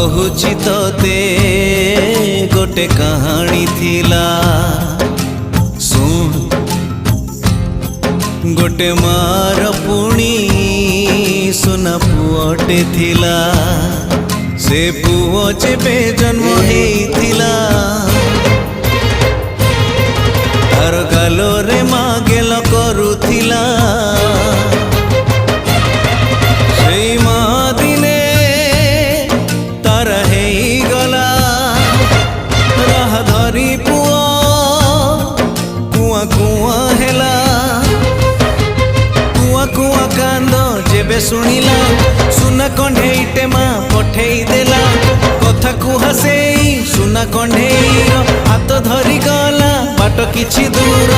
कहुची तोते गोटे कहानी थिला सुन गोटे मार पुणी सुना पुअटे थिला से पुओ जेबे जन्म हेइथिला तार गालोरे मागेल करुथिला सेई मा दिने तार हेइगला राह धरी पुओ कुआ कुआ हेला कुआ कुआ कांद जेबे सुनिला सुना कंढेईटे माँ पठेई देला कथा कुहा सेई सुना कंढेईर हाथ धरी गला बाट किछि दूर।